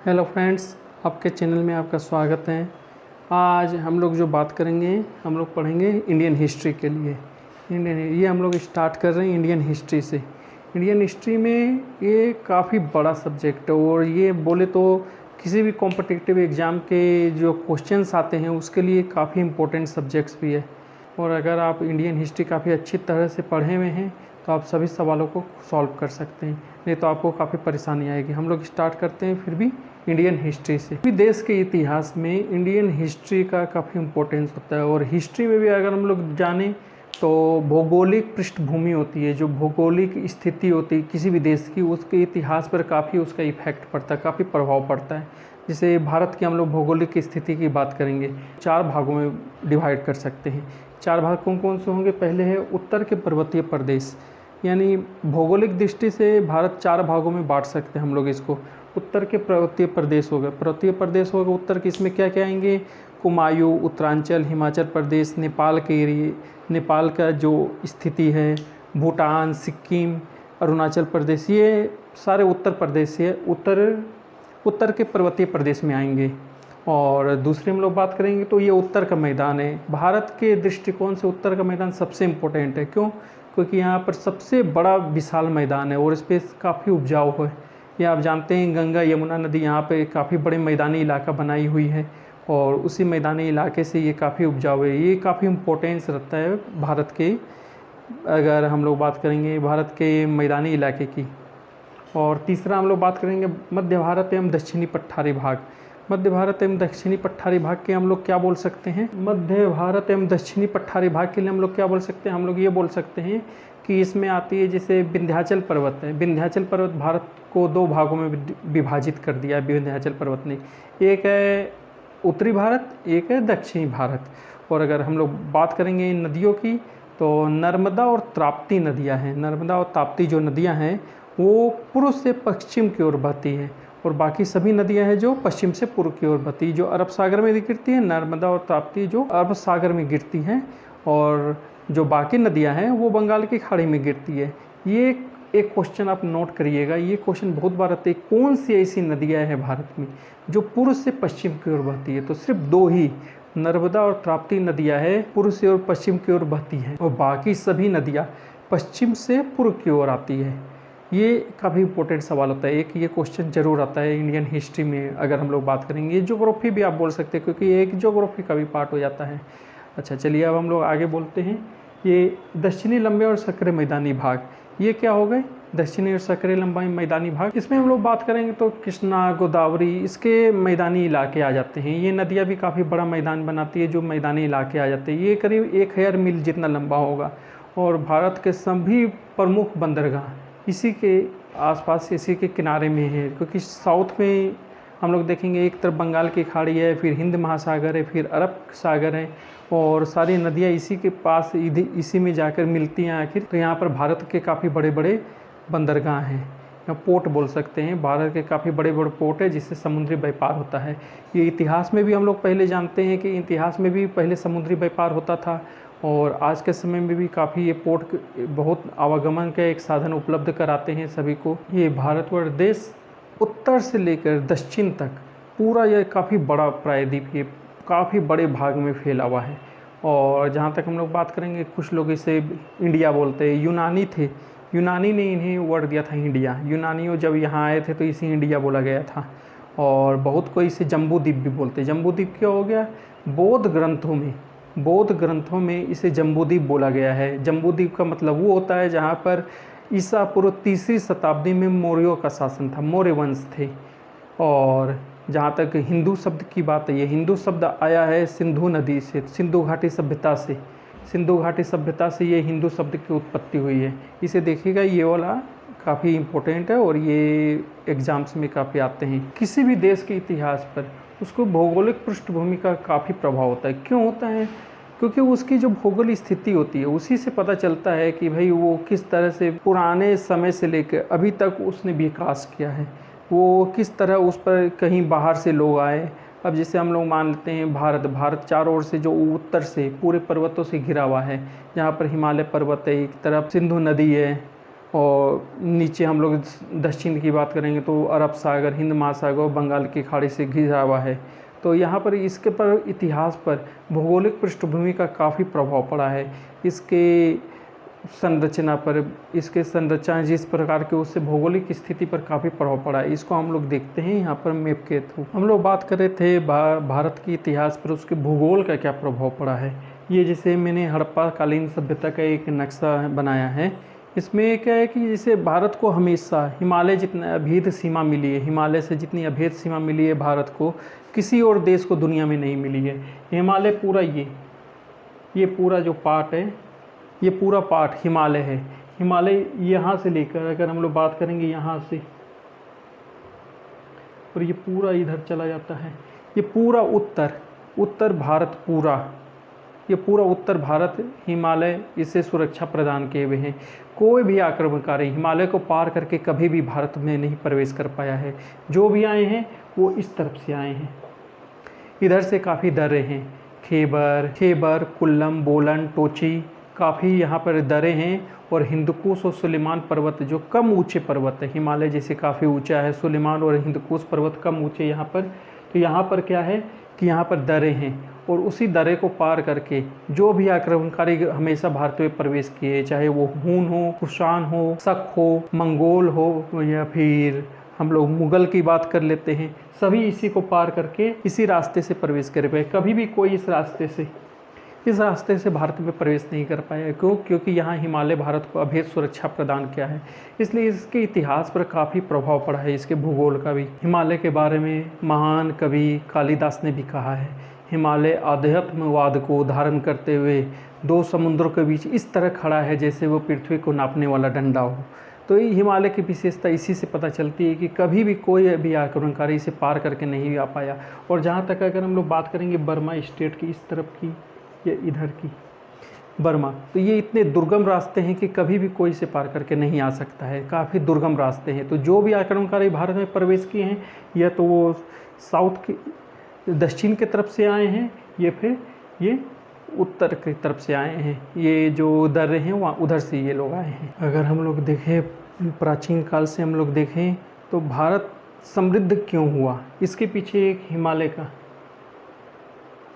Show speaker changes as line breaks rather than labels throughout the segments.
Hello friends, आपके channel में आपका स्वागत है। आज हम लोग जो बात करेंगे, हम लोग पढ़ेंगे इंडियन हिस्ट्री के लिए। ये हम लोग स्टार्ट कर रहे हैं इंडियन हिस्ट्री से। इंडियन हिस्ट्री में ये काफ़ी बड़ा सब्जेक्ट है और ये बोले तो किसी भी कॉम्पिटिटिव एग्ज़ाम के जो क्वेश्चंस आते हैं उसके लिए काफ़ी इम्पोर्टेंट सब्जेक्ट्स भी है। और अगर आप इंडियन हिस्ट्री काफ़ी अच्छी तरह से पढ़े हुए हैं तो आप सभी सवालों को सॉल्व कर सकते हैं, नहीं तो आपको काफ़ी परेशानी आएगी। हम लोग स्टार्ट करते हैं फिर भी इंडियन हिस्ट्री से। भी देश के इतिहास में इंडियन हिस्ट्री का काफ़ी इम्पोर्टेंस होता है और हिस्ट्री में भी अगर हम लोग जानें तो भौगोलिक पृष्ठभूमि होती है, जो भौगोलिक स्थिति होती है किसी भी देश की, उसके इतिहास पर काफ़ी उसका इफेक्ट पड़ता है, काफ़ी प्रभाव पड़ता है। जैसे भारत की हम लोग भौगोलिक स्थिति की बात करेंगे, 4 भागों में डिवाइड कर सकते हैं। 4 भाग कौन कौन से होंगे? पहले है उत्तर के पर्वतीय प्रदेश, यानी भौगोलिक दृष्टि से भारत 4 भागों में बांट सकते हैं हम लोग इसको। उत्तर के पर्वतीय प्रदेश हो गए, पर्वतीय प्रदेश हो गए उत्तर के, इसमें क्या क्या आएंगे? कुमायूं, उत्तरांचल, हिमाचल प्रदेश, नेपाल के एरिए, नेपाल का जो स्थिति है, भूटान, सिक्किम, अरुणाचल प्रदेश, ये सारे उत्तर प्रदेश से उत्तर के पर्वतीय प्रदेश में आएंगे। और दूसरी हम लोग बात करेंगे तो ये उत्तर का मैदान है। भारत के दृष्टिकोण से उत्तर का मैदान सबसे इम्पोर्टेंट है। क्यों? क्योंकि यहाँ पर सबसे बड़ा विशाल मैदान है और इस पर काफ़ी उपजाऊ है। ये आप जानते हैं गंगा यमुना नदी यहाँ पे काफ़ी बड़े मैदानी इलाका बनाई हुई है और उसी मैदानी इलाके से ये काफ़ी उपजाऊ है। ये काफ़ी इम्पोर्टेंस रखता है भारत के, अगर हम लोग बात करेंगे भारत के मैदानी इलाके की। और तीसरा हम लोग बात करेंगे मध्य भारत एवं दक्षिणी पठारी भाग। मध्य भारत एवं दक्षिणी पठारी भाग के हम लोग क्या बोल सकते हैं? मध्य भारत एवं दक्षिणी पठारी भाग के लिए हम लोग क्या बोल सकते हैं? हम लोग ये बोल सकते हैं कि इसमें आती है, जैसे विंध्याचल पर्वत है। विंध्याचल पर्वत भारत को 2 भागों में विभाजित कर दिया है विंध्याचल पर्वत ने। एक है उत्तरी भारत, एक है दक्षिणी भारत। और अगर हम लोग बात करेंगे इन नदियों की तो नर्मदा और ताप्ती नदियाँ हैं। नर्मदा और ताप्ती जो नदियाँ हैं वो पूर्व से पश्चिम की ओर बहती है और बाकी सभी नदियां हैं जो पश्चिम से पूर्व की ओर बहती है। जो अरब सागर में गिरती है, नर्मदा और ताप्ती जो अरब सागर में गिरती हैं, और जो बाकी नदियां हैं वो बंगाल की खाड़ी में गिरती है। ये एक क्वेश्चन आप नोट करिएगा, ये क्वेश्चन बहुत बार आते हैं, कौन सी ऐसी नदियाँ हैं भारत में जो पूर्व से पश्चिम की ओर बहती है? तो सिर्फ 2 ही, नर्मदा और ताप्ती नदियाँ हैं पूर्व से और पश्चिम की ओर बहती हैं, और बाकी सभी नदियाँ पश्चिम से पूर्व की ओर आती है। ये काफ़ी इंपॉर्टेंट सवाल होता है, एक ये क्वेश्चन जरूर आता है इंडियन हिस्ट्री में अगर हम लोग बात करेंगे। ज्योग्राफी भी आप बोल सकते हैं क्योंकि एक ज्योग्राफी का भी पार्ट हो जाता है। अच्छा चलिए अब हम लोग आगे बोलते हैं। ये दक्षिणी लंबे और संकरे मैदानी भाग, ये क्या हो गए? दक्षिणी और संकरे लंबाई मैदानी भाग। इसमें हम लोग बात करेंगे तो कृष्णा, गोदावरी, इसके मैदानी इलाके आ जाते हैं। ये नदियाँ भी काफ़ी बड़ा मैदान बनाती है जो मैदानी इलाके आ जाते हैं। ये करीब 1000 मील जितना लंबा होगा और भारत के सभी प्रमुख बंदरगाह इसी के आसपास, इसी के किनारे में है। क्योंकि साउथ में हम लोग देखेंगे एक तरफ बंगाल की खाड़ी है, फिर हिंद महासागर है, फिर अरब सागर है और सारी नदियाँ इसी के पास इसी में जाकर मिलती हैं आखिर। तो यहाँ पर भारत के काफ़ी बड़े बड़े बंदरगाह हैं, या पोर्ट बोल सकते हैं। भारत के काफ़ी बड़े बड़े पोर्ट है जिससे समुद्री व्यापार होता है। ये इतिहास में भी हम लोग पहले जानते हैं कि इतिहास में भी पहले समुद्री व्यापार होता था और आज के समय में भी काफ़ी ये पोर्ट बहुत आवागमन का एक साधन उपलब्ध कराते हैं सभी को। ये भारतवर्ष देश उत्तर से लेकर दक्षिण तक पूरा यह काफ़ी बड़ा प्रायद्वीप, ये काफ़ी बड़े भाग में फैला हुआ है। और जहाँ तक हम लोग बात करेंगे, कुछ लोग इसे इंडिया बोलते हैं। यूनानी थे, यूनानी ने इन्हें वर्ड दिया था इंडिया। यूनानियों जब यहाँ आए थे तो इसे इंडिया बोला गया था। और बहुत कोई इसे जम्बूद्वीप भी बोलते हैं। जम्बूद्वीप क्या हो गया? बौद्ध ग्रंथों में इसे जम्बूद्वीप बोला गया है। जम्बूद्वीप का मतलब वो होता है जहाँ पर ईसा पूर्व 3री शताब्दी में मौर्यों का शासन था, मौर्य वंश थे। और जहाँ तक हिंदू शब्द की बात है, ये हिंदू शब्द आया है सिंधु नदी से, सिंधु घाटी सभ्यता से। सिंधु घाटी सभ्यता से ये हिंदू शब्द की उत्पत्ति हुई है। इसे देखिएगा, ये वाला काफ़ी इम्पोर्टेंट है और ये एग्ज़ाम्स में काफ़ी आते हैं। किसी भी देश के इतिहास पर उसको भौगोलिक पृष्ठभूमि का काफ़ी प्रभाव होता है। क्यों होता है? क्योंकि उसकी जो भौगोलिक स्थिति होती है उसी से पता चलता है कि भाई वो किस तरह से पुराने समय से लेकर अभी तक उसने विकास किया है, वो किस तरह उस पर कहीं बाहर से लोग आए। अब जैसे हम लोग मान लेते हैं भारत चारों ओर से जो उत्तर से पूरे पर्वतों से घिरा हुआ है, जहाँ पर हिमालय पर्वत है, एक तरफ सिंधु नदी है और नीचे हम लोग दक्षिण की बात करेंगे तो अरब सागर, हिंद महासागर और बंगाल की खाड़ी से घिरा हुआ है। तो यहाँ पर इसके पर इतिहास पर भौगोलिक पृष्ठभूमि का काफ़ी प्रभाव पड़ा है। इसके संरचना पर, इसके संरचना जिस प्रकार के, उससे भौगोलिक स्थिति पर काफ़ी प्रभाव पड़ा है। इसको हम लोग देखते हैं यहाँ पर मैप के थ्रू। हम लोग बात कर रहे थे भारत के इतिहास पर उसके भूगोल का क्या प्रभाव पड़ा है। ये जैसे मैंने हड़प्पा कालीन सभ्यता का एक नक्शा बनाया है। इसमें क्या है कि जैसे भारत को हमेशा हिमालय जितना अभेद सीमा मिली है, हिमालय से जितनी अभेद सीमा मिली है भारत को, किसी और देश को दुनिया में नहीं मिली है। हिमालय पूरा ये पूरा जो पार्ट है, ये पूरा पार्ट हिमालय है। हिमालय यहाँ से लेकर, अगर हम लोग बात करेंगे यहाँ से, और ये पूरा इधर चला जाता है, ये पूरा उत्तर भारत, ये पूरा उत्तर भारत हिमालय इसे सुरक्षा प्रदान किए हुए हैं। कोई भी आक्रमणकारी हिमालय को पार करके कभी भी भारत में नहीं प्रवेश कर पाया है। जो भी आए हैं वो इस तरफ से आए हैं। इधर से काफ़ी दर्रे हैं, खैबर, कुल्लम, बोलन, टोची, काफ़ी यहाँ पर दरे हैं। और हिंदकुश और सुलेमान पर्वत जो कम ऊंचे पर्वत है, हिमालय जैसे काफ़ी ऊंचा है, सुलेमान और हिंदकुश पर्वत कम ऊंचे यहाँ पर। तो यहाँ पर क्या है कि यहाँ पर दरे हैं, और उसी दरे को पार करके जो भी आक्रमणकारी हमेशा भारत में प्रवेश किए, चाहे वो हून हो, कुषाण हो, शक हो, मंगोल हो, या फिर हम लोग मुगल की बात कर लेते हैं, सभी इसी को पार करके इसी रास्ते से प्रवेश कर पाए। कभी भी कोई इस रास्ते से भारत में प्रवेश नहीं कर पाया। क्यों? क्योंकि यहाँ हिमालय भारत को अभेद सुरक्षा प्रदान किया है। इसलिए इसके इतिहास पर काफ़ी प्रभाव पड़ा है, इसके भूगोल का भी। हिमालय के बारे में महान कवि कालिदास ने भी कहा है, हिमालय आध्यात्मवाद को धारण करते हुए दो समुद्रों के बीच इस तरह खड़ा है जैसे वो पृथ्वी को नापने वाला डंडा हो। तो ये हिमालय की विशेषता इसी से पता चलती है कि कभी भी कोई भी आक्रमणकारी इसे पार करके नहीं आ पाया। और जहाँ तक अगर हम लोग बात करेंगे बर्मा स्टेट की, इस तरफ की या इधर की बर्मा, तो ये इतने दुर्गम रास्ते हैं कि कभी भी कोई इसे पार करके नहीं आ सकता है। काफ़ी दुर्गम रास्ते हैं। तो जो भी आक्रमणकारी भारत में प्रवेश किए हैं, या तो वो साउथ की दक्षिण की तरफ से आए हैं, या फिर ये उत्तर की तरफ से आए हैं। ये जो दर्रे हैं वहाँ उधर से ये लोग आए हैं। अगर हम लोग देखें प्राचीन काल से हम लोग देखें तो भारत समृद्ध क्यों हुआ, इसके पीछे एक हिमालय का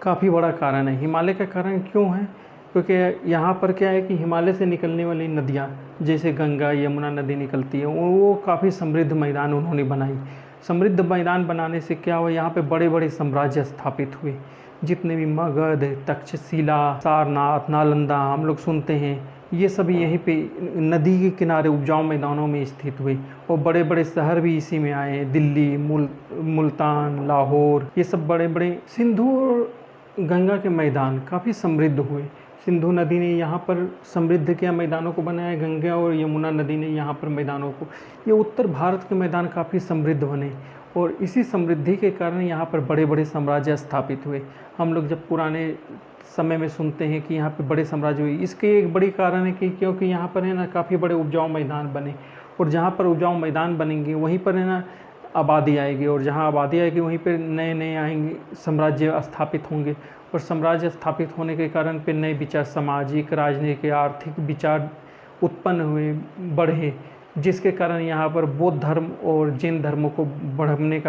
काफ़ी बड़ा कारण है। हिमालय का कारण क्यों है? क्योंकि यहाँ पर क्या है कि हिमालय से निकलने वाली नदियाँ, जैसे गंगा, यमुना नदी निकलती है, वो काफ़ी समृद्ध मैदान उन्होंने बनाई। समृद्ध मैदान बनाने से क्या हुआ, यहाँ पे बड़े बड़े साम्राज्य स्थापित हुए। जितने भी मगध, तक्षशिला, सारनाथ, नालंदा हम लोग सुनते हैं, ये सभी यहीं पे नदी के किनारे उपजाऊ मैदानों में स्थित हुए। और बड़े बड़े शहर भी इसी में आए हैं, दिल्ली, मुल्तान, लाहौर, ये सब बड़े बड़े सिंधु और गंगा के मैदान काफ़ी समृद्ध हुए। सिंधु नदी ने यहाँ पर समृद्ध किया, मैदानों को बनाया। गंगा और यमुना नदी ने यहाँ पर मैदानों को, ये उत्तर भारत के मैदान काफ़ी समृद्ध बने। और इसी समृद्धि के कारण यहाँ पर बड़े बड़े साम्राज्य स्थापित हुए। हम लोग जब पुराने समय में सुनते हैं कि यहाँ पे बड़े साम्राज्य हुए, इसके एक बड़ी कारण है कि क्योंकि यहाँ पर है ना काफ़ी बड़े उपजाऊ मैदान बने। और जहाँ पर उपजाऊ मैदान बनेंगे वहीं पर है ना आबादी आएगी, और जहाँ आबादी आएगी वहीं पर नए नए आएंगे साम्राज्य स्थापित होंगे। और साम्राज्य स्थापित होने के कारण पे नए विचार, सामाजिक, राजनीतिक, आर्थिक विचार उत्पन्न हुए, बढ़े, जिसके कारण यहाँ पर बौद्ध धर्म और जैन धर्मों को बढ़ने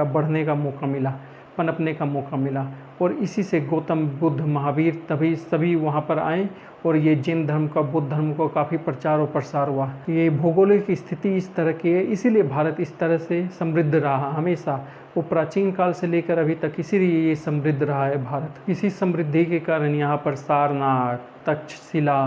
का मौका मिला, पनपने का मौका मिला। और इसी से गौतम बुद्ध, महावीर तभी सभी वहाँ पर आए, और ये जैन धर्म का, बौद्ध धर्म का काफ़ी प्रचार और प्रसार हुआ। ये भौगोलिक स्थिति इस तरह की है, इसीलिए भारत इस तरह से समृद्ध रहा हमेशा। वो प्राचीन काल से लेकर अभी तक इसीलिए ये समृद्ध रहा है भारत। इसी समृद्धि के कारण यहाँ पर सारनाथ, तक्षशिला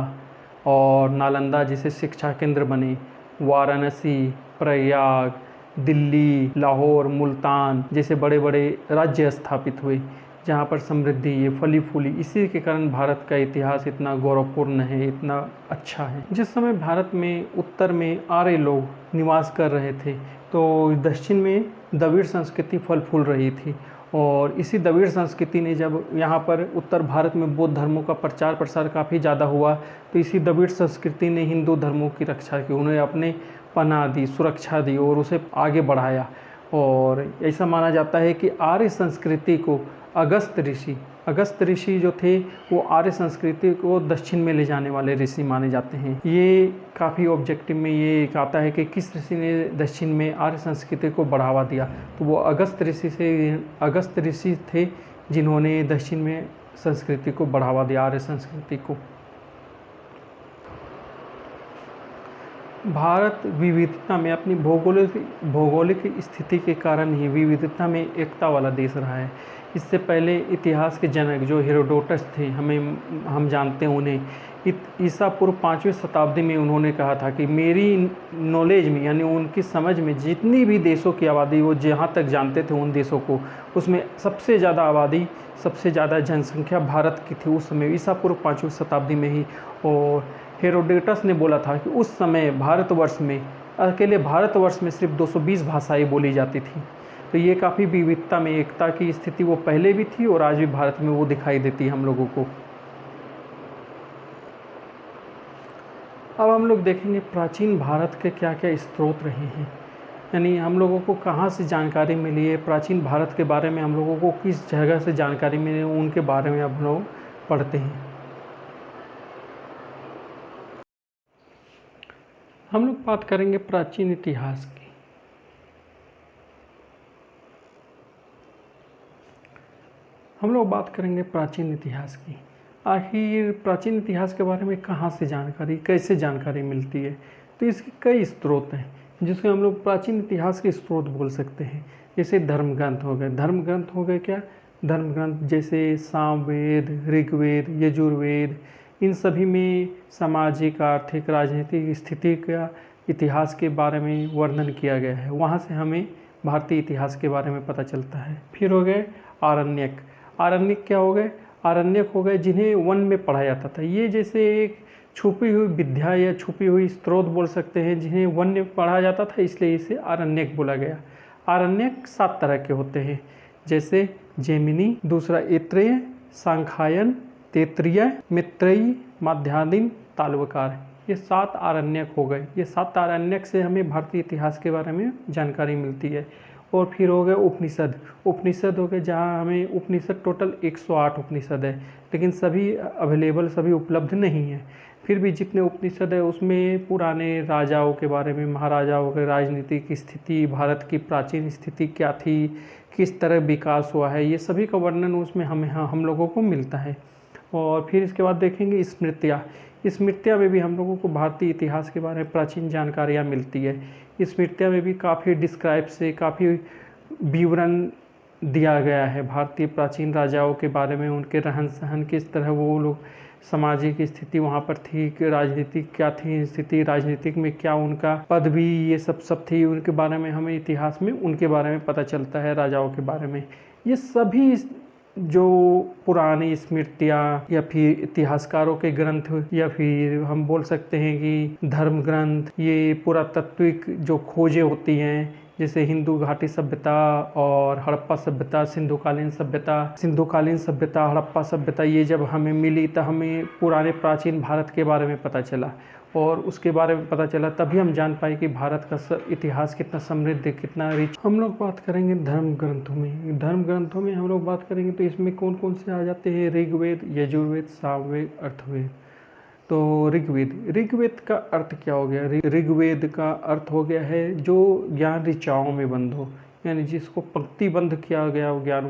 और नालंदा जैसे शिक्षा केंद्र बने। वाराणसी, प्रयाग, दिल्ली, लाहौर, मुल्तान जैसे बड़े बड़े राज्य स्थापित हुए, जहाँ पर समृद्धि ये फली फूली। इसी के कारण भारत का इतिहास इतना गौरवपूर्ण है, इतना अच्छा है। जिस समय भारत में उत्तर में आर्य लोग निवास कर रहे थे, तो दक्षिण में द्रविड़ संस्कृति फल फूल रही थी। और इसी द्रविड़ संस्कृति ने जब यहाँ पर उत्तर भारत में बौद्ध धर्मों का प्रचार प्रसार काफ़ी ज़्यादा हुआ, तो इसी द्रविड़ संस्कृति ने हिंदू धर्मों की रक्षा की। उन्हें अपने पनाह दी, सुरक्षा दी और उसे आगे बढ़ाया। और ऐसा माना जाता है कि आर्य संस्कृति को अगस्त ऋषि जो थे वो आर्य संस्कृति को दक्षिण में ले जाने वाले ऋषि माने जाते हैं। ये काफ़ी ऑब्जेक्टिव में ये एक आता है कि किस ऋषि ने दक्षिण में आर्य संस्कृति को बढ़ावा दिया, तो वो अगस्त ऋषि थे जिन्होंने दक्षिण में संस्कृति को बढ़ावा दिया, आर्य संस्कृति को। भारत विविधता में अपनी भौगोलिक स्थिति के कारण ही विविधता में एकता वाला देश रहा है। इससे पहले इतिहास के जनक जो हेरोडोटस थे, हम जानते हैं उन्हें, ईसा पूर्व 5वीं शताब्दी में उन्होंने कहा था कि मेरी नॉलेज में यानी उनकी समझ में जितनी भी देशों की आबादी वो जहाँ तक जानते थे उन देशों को, उसमें सबसे ज़्यादा आबादी, सबसे ज़्यादा जनसंख्या भारत की थी उस समय, ईसा पूर्व 5वीं शताब्दी में ही। और हेरोडोटस ने बोला था कि उस समय अकेले भारतवर्ष में सिर्फ 220 भाषाएं बोली जाती थी। तो ये काफ़ी विविधता में एकता की स्थिति वो पहले भी थी और आज भी भारत में वो दिखाई देती है हम लोगों को। अब हम लोग देखेंगे प्राचीन भारत के क्या क्या स्रोत रहे हैं, यानी हम लोगों को कहाँ से जानकारी मिली है, प्राचीन भारत के बारे में हम लोगों को किस जगह से जानकारी मिली है, उनके बारे में हम लोग पढ़ते हैं। हम लोग बात करेंगे प्राचीन इतिहास की। हम लोग बात करेंगे प्राचीन इतिहास की। आखिर प्राचीन इतिहास के बारे में कहाँ से जानकारी, कैसे जानकारी मिलती है, तो इसके कई स्रोत हैं जिसको हम लोग प्राचीन इतिहास के स्रोत बोल सकते हैं। जैसे धर्म ग्रंथ हो गए क्या, धर्म ग्रंथ जैसे सामवेद, ऋग्वेद, यजुर्वेद, इन सभी में सामाजिक, आर्थिक, राजनीतिक स्थिति का इतिहास के बारे में वर्णन किया गया है। वहाँ से हमें भारतीय इतिहास के बारे में पता चलता है। फिर हो गए आरण्यक क्या हो गए, आरण्यक हो गए जिन्हें वन में पढ़ा जाता था। ये जैसे एक छुपी हुई विद्या या छुपी हुई स्रोत बोल सकते हैं जिन्हें वन में पढ़ा जाता था, इसलिए इसे आरण्यक बोला गया। आरण्यक 7 तरह के होते हैं, जैसे जैमिनी, दूसरा ऐत्रेय, सांख्यायन, तैत्तिरीय, मैत्रेयी, माध्यान्ह, तालवकार। ये 7 आरण्यक हो गए। ये 7 आरण्यक से हमें भारतीय इतिहास के बारे में जानकारी मिलती है। और फिर हो गए उपनिषद हो गए, जहाँ हमें उपनिषद टोटल 108 उपनिषद है, लेकिन सभी अवेलेबल, सभी उपलब्ध नहीं है। फिर भी जितने उपनिषद है उसमें पुराने राजाओं के बारे में, महाराजाओं के राजनीतिक स्थिति, भारत की प्राचीन स्थिति क्या थी, किस तरह विकास हुआ है, ये सभी का वर्णन उसमें हम लोगों को मिलता है। और फिर इसके बाद देखेंगे स्मृतियाँ में भी हम लोगों को भारतीय इतिहास के बारे में प्राचीन जानकारियाँ मिलती है। स्मृतियाँ में भी काफ़ी डिस्क्राइब से काफ़ी विवरण दिया गया है भारतीय प्राचीन राजाओं के बारे में, उनके रहन सहन, किस तरह वो लोग, सामाजिक स्थिति वहाँ पर थी, कि राजनीतिक क्या थी स्थिति, राजनीतिक में क्या उनका पदवी, ये सब थी, उनके बारे में हमें इतिहास में उनके बारे में पता चलता है, राजाओं के बारे में। ये सभी जो पुरानी स्मृतियाँ या फिर इतिहासकारों के ग्रंथ, या फिर हम बोल सकते हैं कि धर्म ग्रंथ, ये पुरातात्विक जो खोजें होती हैं, जैसे हिंदू घाटी सभ्यता और हड़प्पा सभ्यता, सिंधुकालीन सभ्यता, हड़प्पा सभ्यता, ये जब हमें मिली तो हमें पुराने प्राचीन भारत के बारे में पता चला, और उसके बारे में पता चला तभी हम जान पाए कि भारत का इतिहास कितना समृद्ध है, कितना रिच। हम लोग बात करेंगे धर्म ग्रंथों में हम लोग बात करेंगे तो इसमें कौन कौन से आ जाते हैं, ऋग्वेद, यजुर्वेद, सामवेद, अथर्ववेद। तो ऋग्वेद का अर्थ क्या हो गया, ऋग्वेद का अर्थ हो गया है जो ज्ञान ऋचाओं में बंद हो, यानी जिसको पंक्तिबद्ध किया गया हो ज्ञान,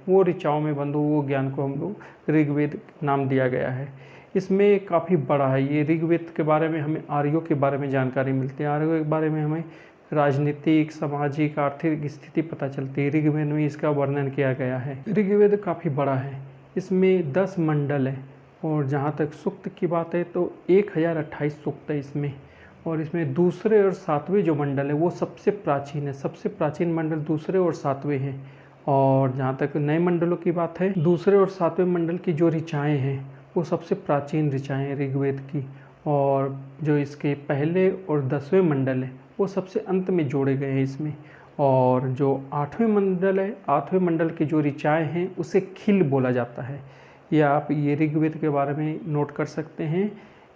वो ऋचाओं में बंद हो, वो ज्ञान को हम लोग ऋग्वेद नाम दिया गया है। इसमें काफ़ी बड़ा है ये। ऋग्वेद के बारे में हमें आर्यों के बारे में जानकारी मिलती है, आर्यों के बारे में हमें राजनीतिक, सामाजिक, आर्थिक स्थिति पता चलती है। ऋग्वेद में इसका वर्णन किया गया है। ऋग्वेद काफ़ी बड़ा है, इसमें 10 मंडल है, और जहाँ तक सूक्त की बात है तो 1028 सूक्त है इसमें। और इसमें दूसरे और सातवें जो मंडल है वो सबसे प्राचीन है, सबसे प्राचीन मंडल दूसरे और सातवें हैं। और जहाँ तक नए मंडलों की बात है, दूसरे और सातवें मंडल की जो ऋचाएँ हैं वो सबसे प्राचीन ऋचाएँ हैं ऋग्वेद की, और जो इसके पहले और 10वें मंडल है वो सबसे अंत में जोड़े गए हैं इसमें। और जो 8वें मंडल है, 8वें मंडल की जो ऋचाएँ हैं उसे खिल बोला जाता है। या आप ये ऋग्वेद के बारे में नोट कर सकते हैं।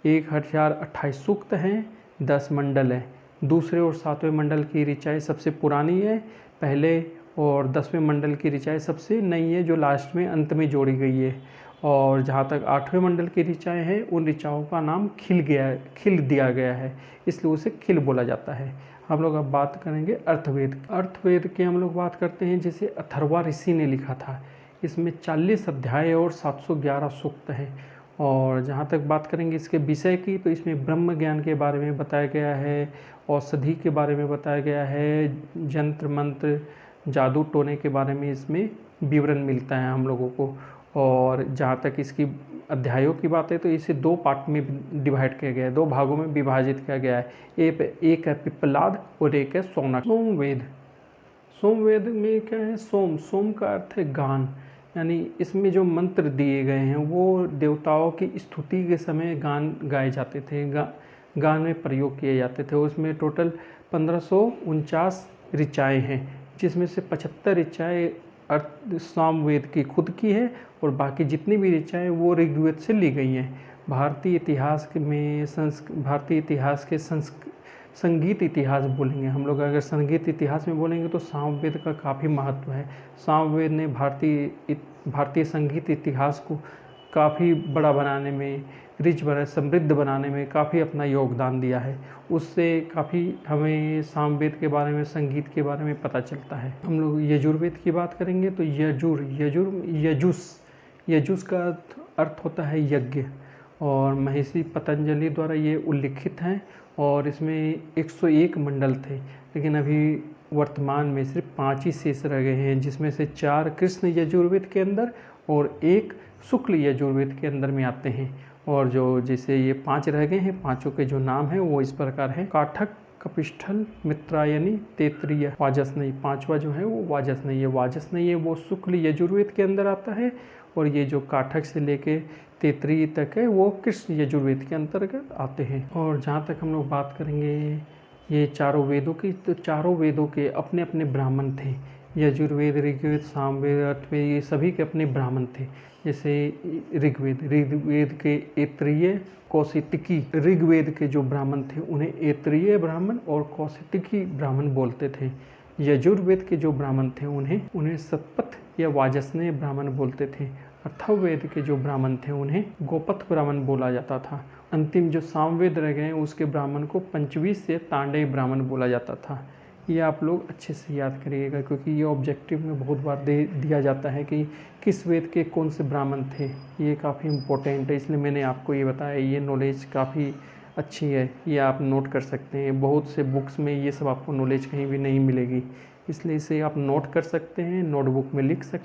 1028 सूक्त हैं, 10 मंडल है, दूसरे और 7वें मंडल की ऋचाएँ सबसे पुरानी है, पहले और 10वें मंडल की ऋचाएँ सबसे नई है जो लास्ट में अंत में जोड़ी गई है। और जहाँ तक 8वें मंडल की ऋचाएँ हैं उन ऋचाओं का नाम खिल दिया गया है, इसलिए उसे खिल बोला जाता है। हम लोग अब बात करेंगे अर्थवेद। अर्थवेद की हम लोग बात करते हैं जिसे अथर्वा ऋषि ने लिखा था। इसमें 40 अध्याय और 711 सूक्त हैं। और जहाँ तक बात करेंगे इसके विषय की, तो इसमें ब्रह्म ज्ञान के बारे में बताया गया है, औषधि के बारे में बताया गया है, जंत्र मंत्र जादू टोने के बारे में इसमें विवरण मिलता है हम लोगों को। और जहाँ तक इसकी अध्यायों की बात है तो इसे 2 पार्ट में डिवाइड किया गया है, 2 भागों में विभाजित किया गया है। एक है पिप्पलाद और एक है सोमनाथ। सोमवेद में क्या है, सोम का अर्थ है गान, यानी इसमें जो मंत्र दिए गए हैं वो देवताओं की स्तुति के समय गान गाए जाते थे, गान में प्रयोग किए जाते थे। उसमें टोटल 1549 ऋचाएँ हैं, जिसमें से 75 ऋचाएँ सामवेद की खुद की है और बाकी जितनी भी ऋचाएँ वो ऋग्वेद से ली गई हैं। भारतीय इतिहास के संगीत इतिहास बोलेंगे हम लोग, अगर संगीत इतिहास में बोलेंगे तो सामवेद का काफ़ी महत्व है। सामवेद ने भारतीय संगीत इतिहास को काफ़ी बड़ा बनाने में, समृद्ध बनाने में काफ़ी अपना योगदान दिया है। उससे काफ़ी हमें सामवेद के बारे में, संगीत के बारे में पता चलता है। हम लोग यजुर्वेद की बात करेंगे तो यजुस का अर्थ होता है यज्ञ, और महर्षि पतंजलि द्वारा ये उल्लिखित हैं। और इसमें 101 मंडल थे, लेकिन अभी वर्तमान में सिर्फ 5 ही शेष रह गए हैं, जिसमें से 4 कृष्ण यजुर्वेद के अंदर और 1 शुक्ल यजुर्वेद के अंदर में आते हैं। और जो जैसे ये 5 रह गए हैं, 5 के जो नाम हैं वो इस प्रकार हैं: काठक, कपिष्ठल, मित्रायनी, तैत्तिरीय, वाजसनेयी। 5वां जो है वो वाजसनेयी है। वाजसनेयी है वो शुक्ल यजुर्वेद के अंदर आता है, और ये जो काठक से लेके तैत्तिरीय तक है वो कृष्ण यजुर्वेद के अंतर्गत आते हैं। और जहाँ तक हम लोग बात करेंगे ये चारों वेदों की, तो चारों वेदों के अपने अपने ब्राह्मण थे। यजुर्वेद, ऋग्वेद, सामवेद, अर्थवेद, ये सभी के अपने ब्राह्मण थे। जैसे ऋग्वेद के ऐत्रेय, कौशितकी, ऋग्वेद के जो ब्राह्मण थे उन्हें ऐत्रेय ब्राह्मण और कौशितकी ब्राह्मण बोलते थे। यजुर्वेद के जो ब्राह्मण थे उन्हें सतपथ या वाजसनेय ब्राह्मण बोलते थे। अथर्ववेद के जो ब्राह्मण थे उन्हें गोपथ ब्राह्मण बोला जाता था। अंतिम जो सामवेद रह गए उसके ब्राह्मण को पंचवीस या तांडेय ब्राह्मण बोला जाता था। ये आप लोग अच्छे से याद करिएगा, क्योंकि ये ऑब्जेक्टिव में बहुत बार दिया जाता है कि किस वेद के कौन से ब्राह्मण थे। ये काफ़ी इम्पोर्टेंट है, इसलिए मैंने आपको ये बताया। ये नॉलेज काफ़ी अच्छी है, ये आप नोट कर सकते हैं। बहुत से बुक्स में ये सब आपको नॉलेज कहीं भी नहीं मिलेगी, इसलिए इसे आप नोट कर सकते हैं, नोटबुक में लिख सकते हैं।